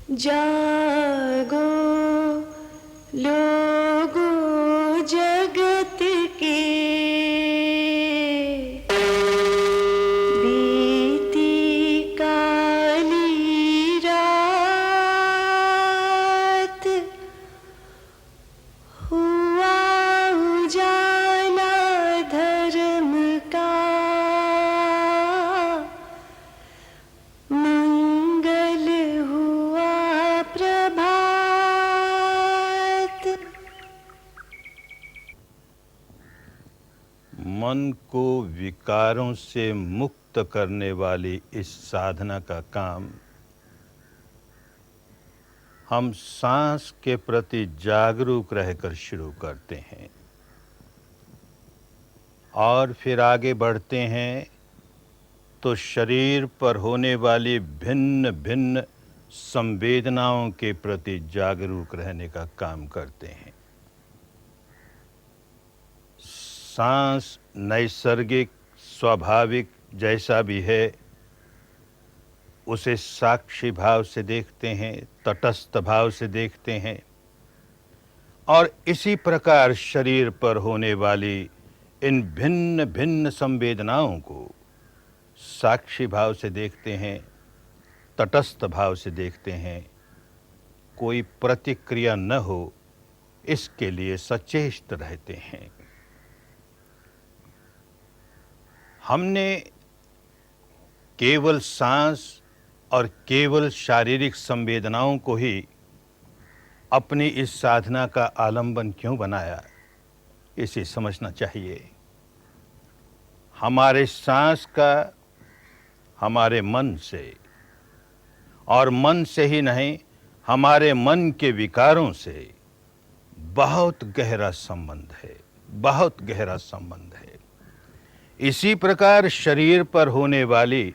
जागो लोगों जगत के, बीती काली रात, हुआ उजाला धर्म का, मंगल हुआ प्रभात। मन को विकारों से मुक्त करने वाली इस साधना का काम हम सांस के प्रति जागरूक रहकर शुरू करते हैं और फिर आगे बढ़ते हैं तो शरीर पर होने वाली भिन्न भिन्न संवेदनाओं के प्रति जागरूक रहने का काम करते हैं। सांस नैसर्गिक स्वाभाविक जैसा भी है उसे साक्षी भाव से देखते हैं, तटस्थ भाव से देखते हैं और इसी प्रकार शरीर पर होने वाली इन भिन्न भिन्न संवेदनाओं को साक्षी भाव से देखते हैं, तटस्थ भाव से देखते हैं। कोई प्रतिक्रिया न हो इसके लिए सचेत रहते हैं। हमने केवल सांस और केवल शारीरिक संवेदनाओं को ही अपनी इस साधना का आलंबन क्यों बनाया, इसे समझना चाहिए। हमारे सांस का हमारे मन से और मन से ही नहीं, हमारे मन के विकारों से बहुत गहरा संबंध है, बहुत गहरा संबंध है। इसी प्रकार शरीर पर होने वाली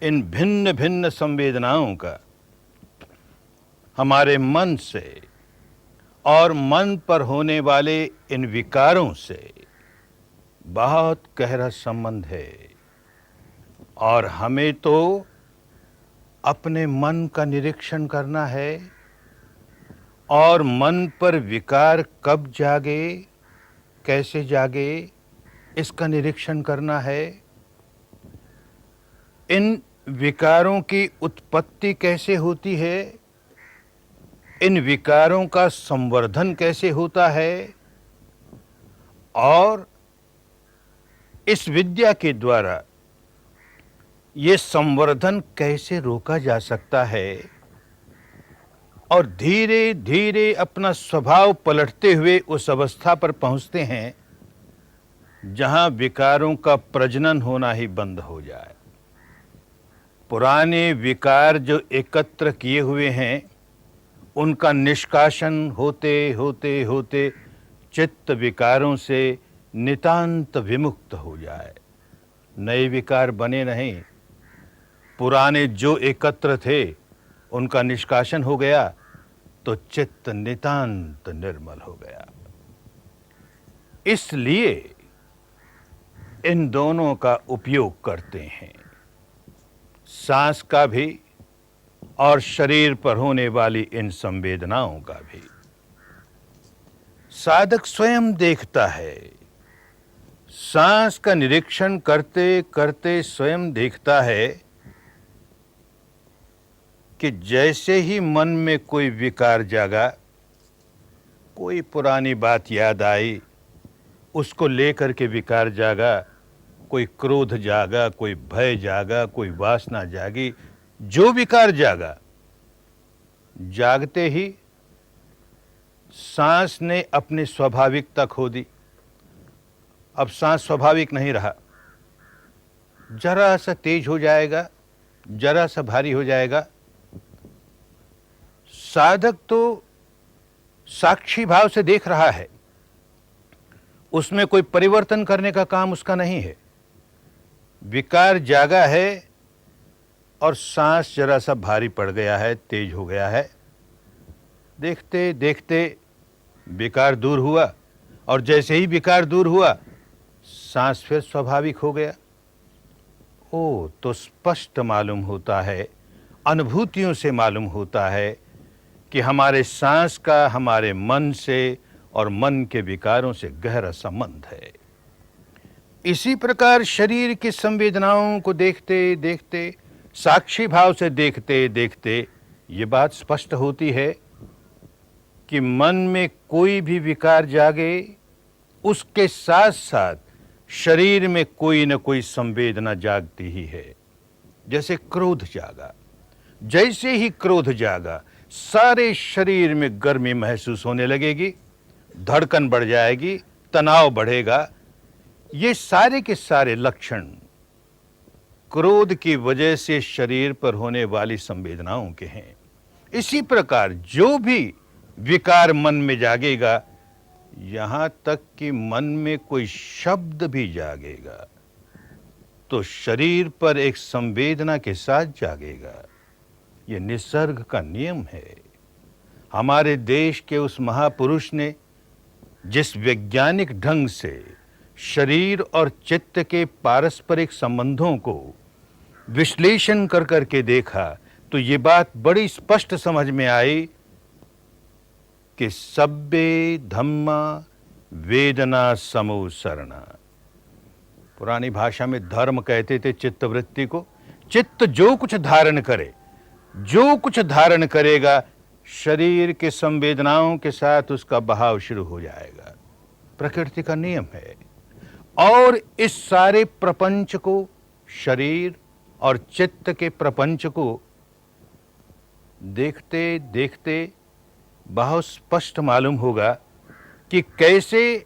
इन भिन्न भिन्न संवेदनाओं का हमारे मन से और मन पर होने वाले इन विकारों से बहुत गहरा संबंध है और हमें तो अपने मन का निरीक्षण करना है और मन पर विकार कब जागे, कैसे जागे, इसका निरीक्षण करना है। इन विकारों की उत्पत्ति कैसे होती है, इन विकारों का संवर्धन कैसे होता है और इस विद्या के द्वारा ये संवर्धन कैसे रोका जा सकता है और धीरे धीरे अपना स्वभाव पलटते हुए उस अवस्था पर पहुंचते हैं जहां विकारों का प्रजनन होना ही बंद हो जाए। पुराने विकार जो एकत्र किए हुए हैं उनका निष्कासन होते होते होते चित्त विकारों से नितांत विमुक्त हो जाए, नए विकार बने नहीं। पुराने जो एकत्र थे उनका निष्कासन हो गया तो चित्त नितांत निर्मल हो गया। इसलिए इन दोनों का उपयोग करते हैं, सांस का भी और शरीर पर होने वाली इन संवेदनाओं का भी। साधक स्वयं देखता है, सांस का निरीक्षण करते करते स्वयं देखता है कि जैसे ही मन में कोई विकार जागा, कोई पुरानी बात याद आई, उसको लेकर के विकार जागा, कोई क्रोध जागा, कोई भय जागा, कोई वासना जागी, जो विकार जागा, जागते ही सांस ने अपनी स्वाभाविकता खो दी। अब सांस स्वाभाविक नहीं रहा, जरा सा तेज हो जाएगा, जरा सा भारी हो जाएगा। साधक तो साक्षी भाव से देख रहा है, उसमें कोई परिवर्तन करने का काम उसका नहीं है। विकार जागा है और सांस जरा सा भारी पड़ गया है, तेज हो गया है। देखते देखते विकार दूर हुआ और जैसे ही विकार दूर हुआ सांस फिर स्वाभाविक हो गया। ओ, तो स्पष्ट मालूम होता है अनुभूतियों से मालूम होता है कि हमारे सांस का हमारे मन से और मन के विकारों से गहरा संबंध है। इसी प्रकार शरीर की संवेदनाओं को देखते देखते, साक्षी भाव से देखते देखते ये बात स्पष्ट होती है कि मन में कोई भी विकार जागे, उसके साथ साथ शरीर में कोई न कोई संवेदना जागती ही है। जैसे क्रोध जागा, जैसे ही क्रोध जागा सारे शरीर में गर्मी महसूस होने लगेगी, धड़कन बढ़ जाएगी, तनाव बढ़ेगा। ये सारे के सारे लक्षण क्रोध की वजह से शरीर पर होने वाली संवेदनाओं के हैं। इसी प्रकार जो भी विकार मन में जागेगा, यहां तक कि मन में कोई शब्द भी जागेगा तो शरीर पर एक संवेदना के साथ जागेगा। ये निसर्ग का नियम है। हमारे देश के उस महापुरुष ने जिस वैज्ञानिक ढंग से शरीर और चित्त के पारस्परिक संबंधों को विश्लेषण कर करके देखा, तो ये बात बड़ी स्पष्ट समझ में आई कि सब्बे धम्मा वेदना समोसरणा। पुरानी भाषा में धर्म कहते थे चित्तवृत्ति को। चित्त जो कुछ धारण करे, जो कुछ धारण करेगा, शरीर के संवेदनाओं के साथ उसका बहाव शुरू हो जाएगा। प्रकृति का नियम है। और इस सारे प्रपंच को, शरीर और चित्त के प्रपंच को देखते देखते बहुत स्पष्ट मालूम होगा कि कैसे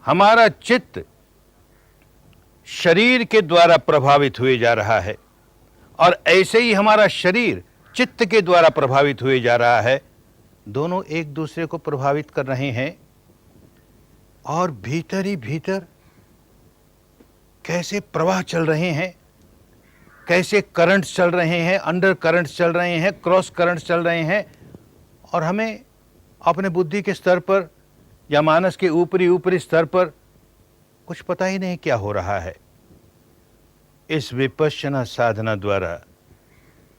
हमारा चित्त शरीर के द्वारा प्रभावित हुए जा रहा है और ऐसे ही हमारा शरीर चित्त के द्वारा प्रभावित हुए जा रहा है। दोनों एक दूसरे को प्रभावित कर रहे हैं और भीतर ही भीतर कैसे प्रवाह चल रहे हैं, कैसे करंट्स चल रहे हैं, अंडर करंट्स चल रहे हैं, क्रॉस करंट्स चल रहे हैं, और हमें अपने बुद्धि के स्तर पर या मानस के ऊपरी स्तर पर कुछ पता ही नहीं क्या हो रहा है। इस विपश्यना साधना द्वारा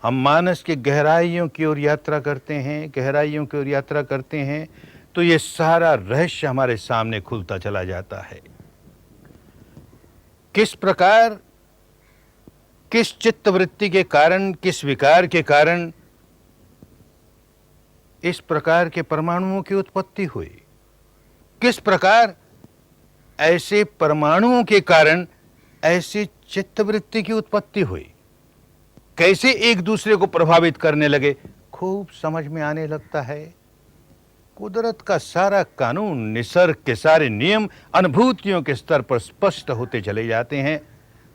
हम मानस की गहराइयों की ओर यात्रा करते हैं, गहराइयों की ओर यात्रा करते हैं, तो ये सारा रहस्य हमारे सामने खुलता चला जाता है। किस प्रकार, किस चित्तवृत्ति के कारण, किस विकार के कारण इस प्रकार के परमाणुओं की उत्पत्ति हुई, किस प्रकार ऐसे परमाणुओं के कारण ऐसी चित्तवृत्ति की उत्पत्ति हुई, कैसे एक दूसरे को प्रभावित करने लगे, खूब समझ में आने लगता है। कुदरत का सारा कानून, निसर्ग के सारे नियम अनुभूतियों के स्तर पर स्पष्ट होते चले जाते हैं।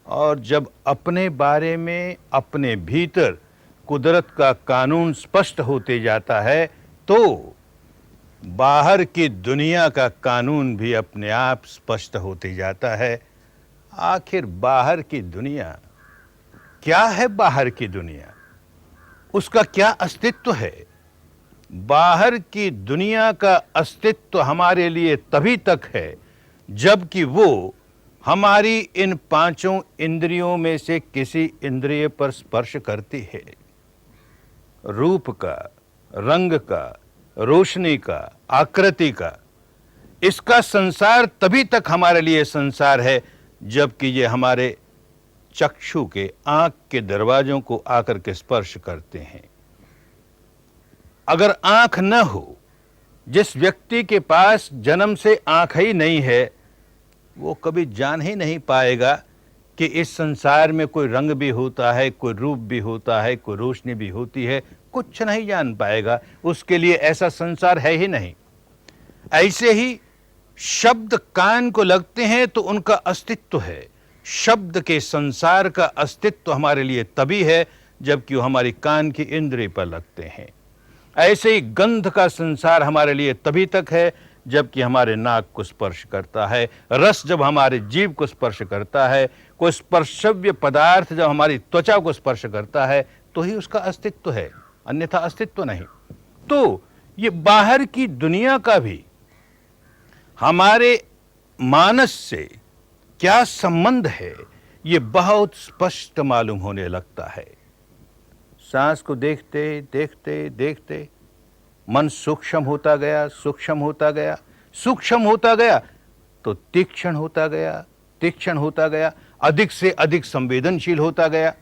और जब अपने बारे में, अपने भीतर कुदरत का कानून स्पष्ट होते जाता है, तो बाहर की दुनिया का कानून भी अपने आप स्पष्ट होते जाता है। आखिर बाहर की दुनिया क्या है? बाहर की दुनिया, उसका क्या अस्तित्व है? बाहर की दुनिया का अस्तित्व हमारे लिए तभी तक है जबकि वो हमारी इन पांचों इंद्रियों में से किसी इंद्रिय पर स्पर्श करती है। रूप का, रंग का, रोशनी का, आकृति का। इसका संसार तभी तक हमारे लिए संसार है जबकि ये हमारे चक्षु के, आंख के दरवाजों को आकर के स्पर्श करते हैं। अगर आंख न हो, जिस व्यक्ति के पास जन्म से आंख ही नहीं है, वो कभी जान ही नहीं पाएगा कि इस संसार में कोई रंग भी होता है, कोई रूप भी होता है, कोई रोशनी भी होती है। कुछ नहीं जान पाएगा, उसके लिए ऐसा संसार है ही नहीं। ऐसे ही शब्द कान को लगते हैं तो उनका अस्तित्व है। शब्द के संसार का अस्तित्व हमारे लिए तभी है जबकि वो हमारी कान की इंद्रिय पर लगते हैं। ऐसे ही गंध का संसार हमारे लिए तभी तक है जबकि हमारे नाक को स्पर्श करता है। रस जब हमारे जीभ को स्पर्श करता है, कोई स्पर्शव्य पदार्थ जब हमारी त्वचा को स्पर्श करता है, तो ही उसका अस्तित्व है, अन्यथा अस्तित्व नहीं। तो ये बाहर की दुनिया का भी हमारे मानस से क्या संबंध है, ये बहुत स्पष्ट मालूम होने लगता है। सांस को देखते देखते देखते मन सूक्ष्म होता गया, सूक्ष्म होता गया, सूक्ष्म होता गया, तो तीक्ष्ण होता गया, तीक्ष्ण होता गया, अधिक से अधिक संवेदनशील होता गया,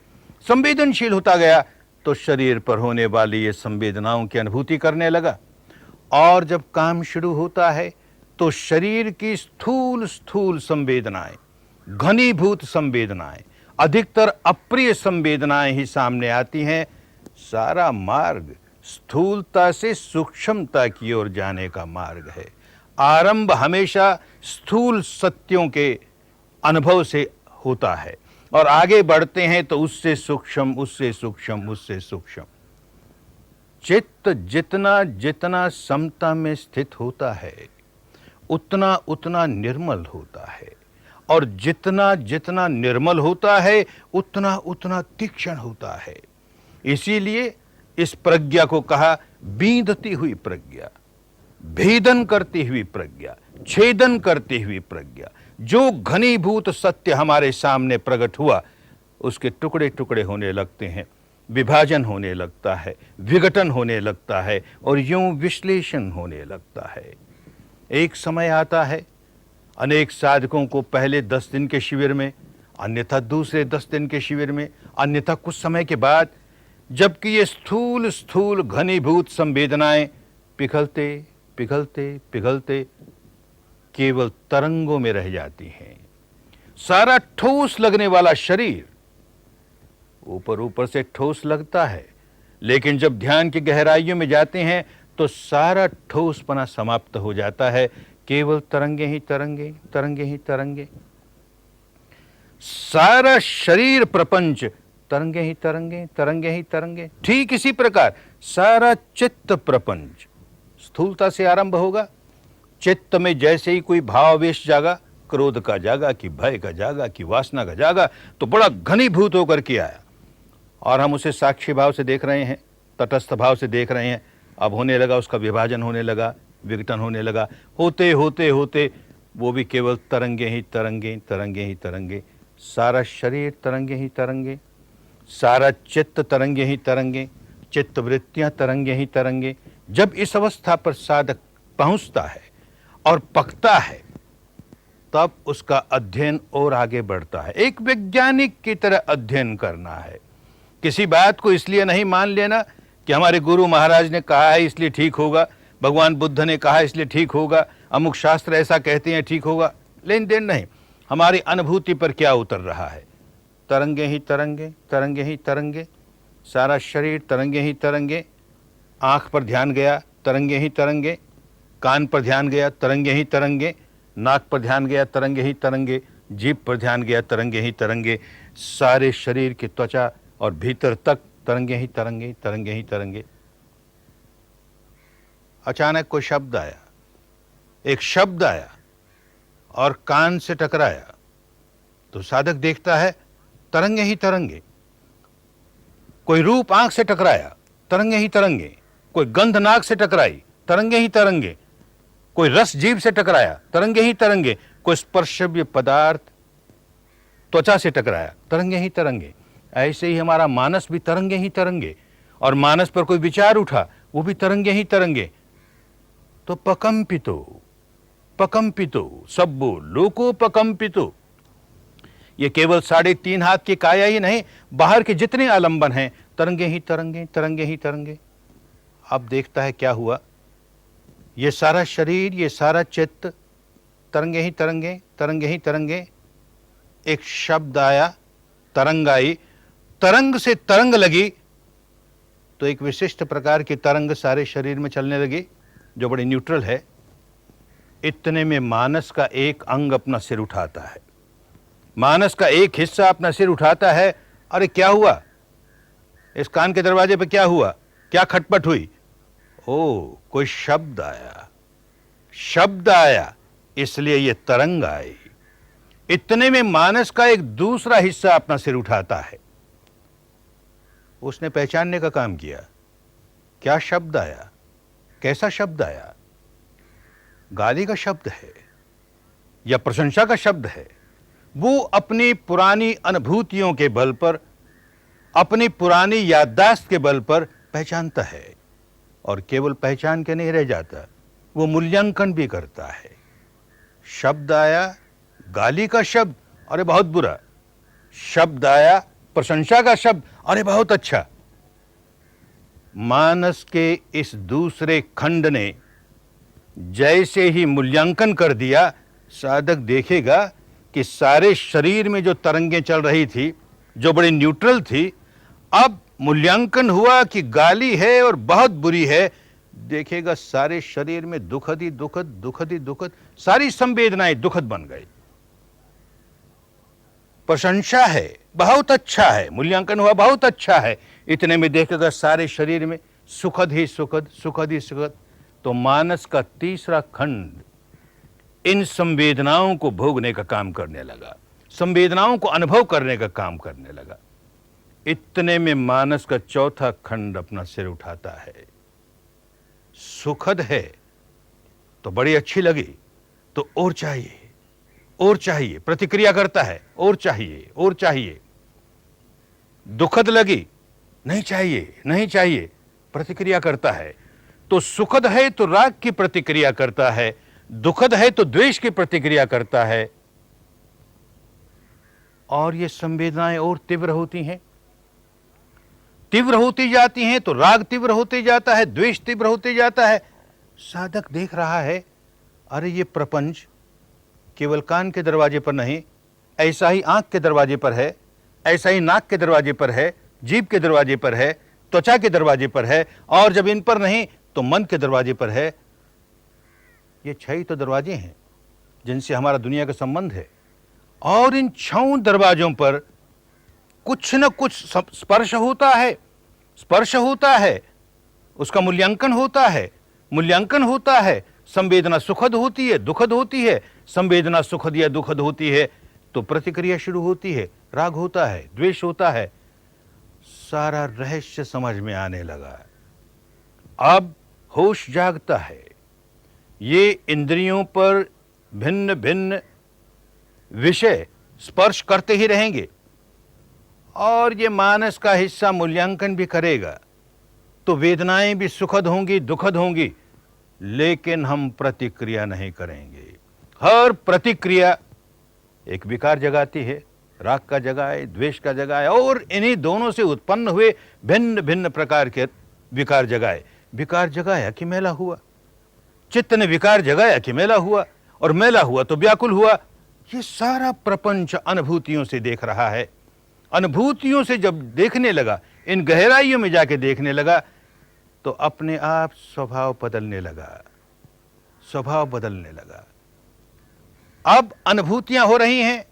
संवेदनशील होता गया, तो शरीर पर होने वाली ये संवेदनाओं की अनुभूति करने लगा। और जब काम शुरू होता है तो शरीर की स्थूल स्थूल संवेदनाएं, घनीभूत संवेदनाएं, अधिकतर अप्रिय संवेदनाएं ही सामने आती हैं। सारा मार्ग स्थूलता से सूक्ष्मता की ओर जाने का मार्ग है। आरंभ हमेशा स्थूल सत्यों के अनुभव से होता है और आगे बढ़ते हैं तो उससे सूक्ष्म, उससे सूक्ष्म, उससे सूक्ष्म। चित्त जितना जितना समता में स्थित होता है उतना उतना निर्मल होता है, और जितना जितना निर्मल होता है उतना उतना तीक्ष्ण होता है। इसीलिए इस प्रज्ञा को कहा बींधती हुई प्रज्ञा, भेदन करती हुई प्रज्ञा, छेदन करती हुई प्रज्ञा। जो घनीभूत सत्य हमारे सामने प्रकट हुआ उसके टुकड़े टुकड़े होने लगते हैं, विभाजन होने लगता है, विघटन होने लगता है और यूं विश्लेषण होने लगता है। एक समय आता है अनेक साधकों को पहले 10 दिन के शिविर में, अन्यथा दूसरे 10 दिन के शिविर में, अन्यथा कुछ समय के बाद, जबकि ये स्थूल स्थूल घनीभूत संवेदनाएं पिघलते पिघलते पिघलते केवल तरंगों में रह जाती हैं। सारा ठोस लगने वाला शरीर ऊपर ऊपर से ठोस लगता है, लेकिन जब ध्यान की गहराइयों में जाते हैं तो सारा ठोसपना समाप्त हो जाता है। केवल तरंगे ही तरंगे, तरंगे ही तरंगे। सारा शरीर प्रपंच तरंगे ही तरंगे, तरंगे ही तरंगे। ठीक इसी प्रकार सारा चित्त प्रपंच स्थूलता से आरंभ होगा। चित्त में जैसे ही कोई भावावेश जागा, क्रोध का जागा कि भय का जागा कि वासना का जागा, तो बड़ा घनीभूत होकर के आया और हम उसे साक्षी भाव से देख रहे हैं, तटस्थ भाव से देख रहे हैं। अब होने लगा, उसका विभाजन होने लगा, विघटन होने लगा। होते होते होते वो भी केवल तरंगे ही तरंगे, तरंगे ही तरंगे। सारा शरीर तरंगे ही तरंगे, सारा चित्त तरंगे ही तरंगे, चित्त वृत्तियां तरंगे ही तरंगे। जब इस अवस्था पर साधक पहुंचता है और पकता है तब उसका अध्ययन और आगे बढ़ता है। एक वैज्ञानिक की तरह अध्ययन करना है। किसी बात को इसलिए नहीं मान लेना कि हमारे गुरु महाराज ने कहा है इसलिए ठीक होगा, भगवान बुद्ध ने कहा इसलिए ठीक होगा, अमुक शास्त्र ऐसा कहते हैं ठीक होगा। लेन देन नहीं, हमारी अनुभूति पर क्या उतर रहा है। तरंगे ही तरंगे, तरंगे ही तरंगे, सारा शरीर तरंगे ही तरंगे। आंख पर ध्यान गया, तरंगे ही तरंगे। कान पर ध्यान गया, तरंगे ही तरंगे। नाक पर ध्यान गया, तरंगे ही तरंगे। जीभ पर ध्यान गया, तरंगे ही तरंगे। सारे शरीर की त्वचा और भीतर तक तरंगे ही तरंगे, तरंगे ही तरंगे। अचानक कोई शब्द आया, एक शब्द आया और कान से टकराया, तो साधक देखता है तरंगे ही तरंगे। कोई रूप आंख से टकराया, तरंगे ही तरंगे। कोई गंध नाक से टकराई, तरंगे ही तरंगे। कोई रस जीभ से टकराया, तरंगे ही तरंगे। कोई स्पर्शव्य पदार्थ त्वचा से टकराया, तरंगे ही तरंगे। ऐसे ही हमारा मानस भी तरंगे ही तरंगे, और मानस पर कोई विचार उठा, वो भी तरंगे ही तरंगे। तो पकंपितो पकंपितो सब्बो लोकोपकंपितो। ये केवल 3.5 हाथ की काया ही नहीं, बाहर के जितने आलंबन हैं तरंगे ही तरंगे, तरंगे ही तरंगे। अब देखता है क्या हुआ। ये सारा शरीर, ये सारा चित्त तरंगे ही तरंगे, तरंगे ही तरंगे। एक शब्द आया, तरंग आई। तरंग से तरंग लगी तो एक विशिष्ट प्रकार की तरंग सारे शरीर में चलने लगी जो बड़ी न्यूट्रल है। इतने में मानस का एक अंग अपना सिर उठाता है, मानस का एक हिस्सा अपना सिर उठाता है। अरे क्या हुआ, इस कान के दरवाजे पे क्या हुआ, क्या खटपट हुई? ओ, कोई शब्द आया, शब्द आया, इसलिए ये तरंग आई। इतने में मानस का एक दूसरा हिस्सा अपना सिर उठाता है। उसने पहचानने का काम किया, क्या शब्द आया, कैसा शब्द आया? गाली का शब्द है या प्रशंसा का शब्द है? वो अपनी पुरानी अनुभूतियों के बल पर, अपनी पुरानी याददाश्त के बल पर पहचानता है और केवल पहचान के नहीं रह जाता, वो मूल्यांकन भी करता है। शब्द आया, गाली का शब्द, अरे बहुत बुरा। शब्द आया, प्रशंसा का शब्द, अरे बहुत अच्छा। मानस के इस दूसरे खंड ने जैसे ही मूल्यांकन कर दिया, साधक देखेगा कि सारे शरीर में जो तरंगें चल रही थी, जो बड़ी न्यूट्रल थी, अब मूल्यांकन हुआ कि गाली है और बहुत बुरी है। देखेगा सारे शरीर में दुखद ही दुखद, दुखद ही दुखद, सारी संवेदनाएं दुखद बन गई। प्रशंसा है, बहुत अच्छा है, मूल्यांकन हुआ बहुत अच्छा है, इतने में देखेगा सारे शरीर में सुखद ही सुखद, सुखद ही सुखद। तो मानस का तीसरा खंड इन संवेदनाओं को भोगने का काम करने लगा, संवेदनाओं को अनुभव करने का काम करने लगा। इतने में मानस का चौथा खंड अपना सिर उठाता है। सुखद है तो बड़ी अच्छी लगी, तो और चाहिए, और चाहिए, प्रतिक्रिया करता है, और चाहिए, और चाहिए। दुखद लगी, नहीं चाहिए, नहीं चाहिए, प्रतिक्रिया करता है। तो सुखद है तो राग की प्रतिक्रिया करता है, दुखद है तो द्वेष की प्रतिक्रिया करता है, और ये संवेदनाएं और तीव्र होती हैं, तीव्र होती जाती हैं। तो राग तीव्र होते जाता है, द्वेष तीव्र होते जाता है। साधक देख रहा है, अरे ये प्रपंच केवल कान के दरवाजे पर नहीं, ऐसा ही आंख के दरवाजे पर है, ऐसा ही नाक के दरवाजे पर है, जीभ के दरवाजे पर है, त्वचा के दरवाजे पर है, और जब इन पर नहीं तो मन के दरवाजे पर है। ये 6 तो दरवाजे हैं जिनसे हमारा दुनिया का संबंध है, और इन 6 दरवाजों पर कुछ न कुछ स्पर्श होता है, स्पर्श होता है, उसका मूल्यांकन होता है, मूल्यांकन होता है। संवेदना सुखद होती है, दुखद होती है, संवेदना सुखद या दुखद होती है तो प्रतिक्रिया शुरू होती है, राग होता है, द्वेष होता है। सारा रहस्य समझ में आने लगा। अब होश जागता है। ये इंद्रियों पर भिन्न भिन्न विषय स्पर्श करते ही रहेंगे, और ये मानस का हिस्सा मूल्यांकन भी करेगा, तो वेदनाएं भी सुखद होंगी, दुखद होंगी, लेकिन हम प्रतिक्रिया नहीं करेंगे। हर प्रतिक्रिया एक विकार जगाती है, राग का जगाए, द्वेष का जगाए, और इन्हीं दोनों से उत्पन्न हुए भिन्न भिन्न प्रकार के विकार जगाए। विकार जगाया कि मेला हुआ, चित्त ने विकार जगाया कि मेला हुआ, और मेला हुआ तो व्याकुल हुआ। ये सारा प्रपंच अनुभूतियों से देख रहा है। अनुभूतियों से जब देखने लगा, इन गहराइयों में जाके देखने लगा, तो अपने आप स्वभाव बदलने लगा, स्वभाव बदलने लगा। अब अनुभूतियां हो रही हैं,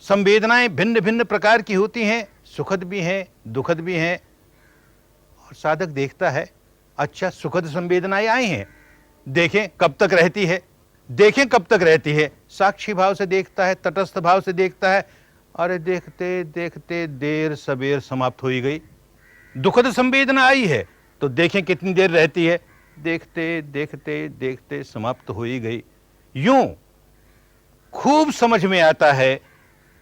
संवेदनाएं भिन्न भिन्न प्रकार की होती हैं, सुखद भी हैं, दुखद भी हैं, और साधक देखता है, अच्छा सुखद संवेदनाएं आई हैं, देखें कब तक रहती है, देखें कब तक रहती है। साक्षी भाव से देखता है, तटस्थ भाव से देखता है, अरे देखते देखते देर सबेर समाप्त हो ही गई। दुखद संवेदना आई है तो देखें कितनी देर रहती है, देखते देखते देखते समाप्त हो ही गई। यूं खूब समझ में आता है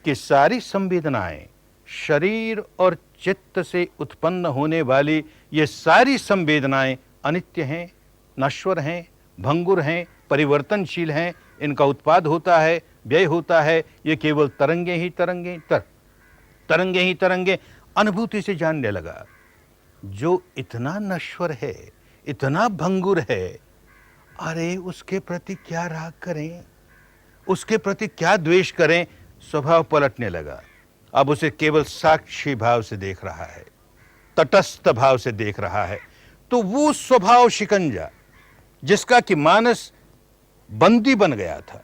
कि सारी संवेदनाएं, शरीर और चित्त से उत्पन्न होने वाली ये सारी संवेदनाएं अनित्य हैं, नश्वर हैं, भंगुर हैं, परिवर्तनशील हैं। इनका उत्पाद होता है, व्यय होता है। ये केवल तरंगे ही तरंगे, तरंगे ही तरंगे। अनुभूति से जानने लगा, जो इतना नश्वर है, इतना भंगुर है, अरे उसके प्रति क्या राग करें, उसके प्रति क्या द्वेष करें। स्वभाव पलटने लगा। अब उसे केवल साक्षी भाव से देख रहा है, तटस्थ भाव से देख रहा है। तो वो स्वभाव शिकंजा जिसका कि मानस बंदी बन गया था,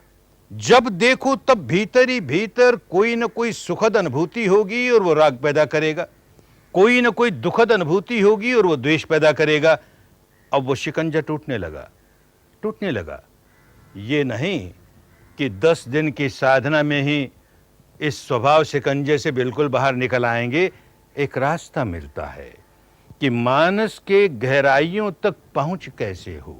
जब देखो तब भीतर ही भीतर कोई न कोई सुखद अनुभूति होगी और वो राग पैदा करेगा, कोई न कोई दुखद अनुभूति होगी और वो द्वेष पैदा करेगा। अब वो शिकंजा टूटने लगा, टूटने लगा। ये नहीं कि 10 दिन की साधना में ही इस स्वभाव शिकंजे से बिल्कुल बाहर निकल आएंगे। एक रास्ता मिलता है कि मानस के गहराइयों तक पहुंच कैसे हो।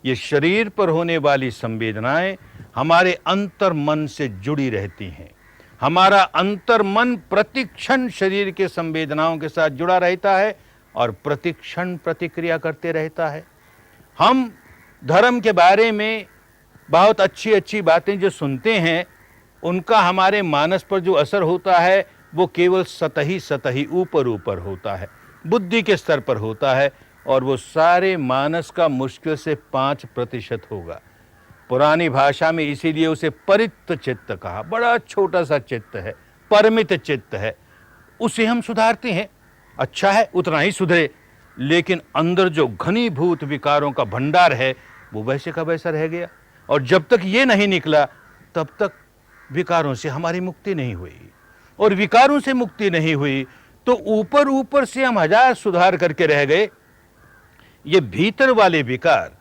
ये शरीर पर होने वाली संवेदनाएं हमारे अंतर मन से जुड़ी रहती हैं, हमारा अंतर मन प्रतिक्षण शरीर के संवेदनाओं के साथ जुड़ा रहता है और प्रतिक्षण प्रतिक्रिया करते रहता है। हम धर्म के बारे में बहुत अच्छी अच्छी बातें जो सुनते हैं, उनका हमारे मानस पर जो असर होता है वो केवल सतही सतही ऊपर ऊपर होता है, बुद्धि के स्तर पर होता है, और वो सारे मानस का मुश्किल से 5% होगा। पुरानी भाषा में इसीलिए उसे परित्त चित्त कहा। बड़ा छोटा सा चित्त है, परमित चित्त है, उसे हम सुधारते हैं। अच्छा है, उतना ही सुधरे, लेकिन अंदर जो घनीभूत विकारों का भंडार है वो वैसे का वैसा रह गया। और जब तक ये नहीं निकला तब तक विकारों से हमारी मुक्ति नहीं हुई। और विकारों से मुक्ति नहीं हुई तो ऊपर ऊपर से हम 1000 सुधार करके रह गए। ये भीतर वाले विकार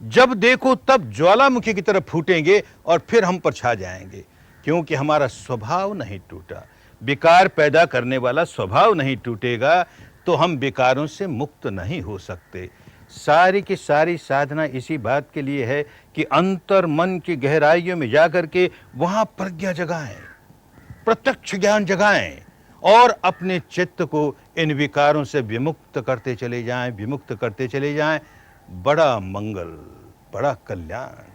जब देखो तब ज्वालामुखी की तरफ फूटेंगे और फिर हम पर छा जाएंगे, क्योंकि हमारा स्वभाव नहीं टूटा। विकार पैदा करने वाला स्वभाव नहीं टूटेगा तो हम विकारों से मुक्त नहीं हो सकते। सारी की सारी साधना इसी बात के लिए है कि अंतर मन की गहराइयों में जाकर के वहां प्रज्ञा जगाएं, प्रत्यक्ष ज्ञान जगाएं और अपने चित्त को इन विकारों से विमुक्त करते चले जाएं, विमुक्त करते चले जाएं। बड़ा मंगल, बड़ा कल्याण।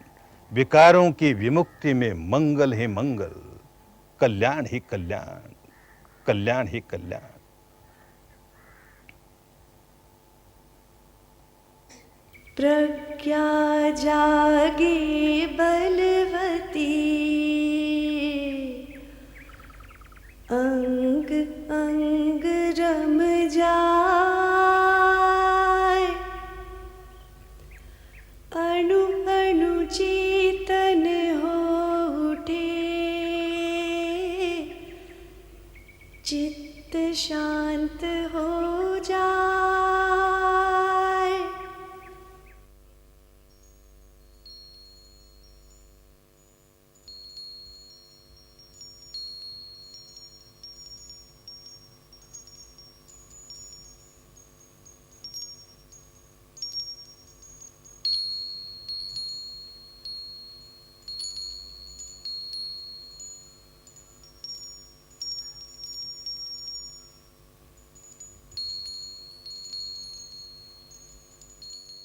विकारों की विमुक्ति में मंगल ही मंगल, कल्याण ही कल्याण, कल्याण ही कल्याण। प्रज्ञा जागे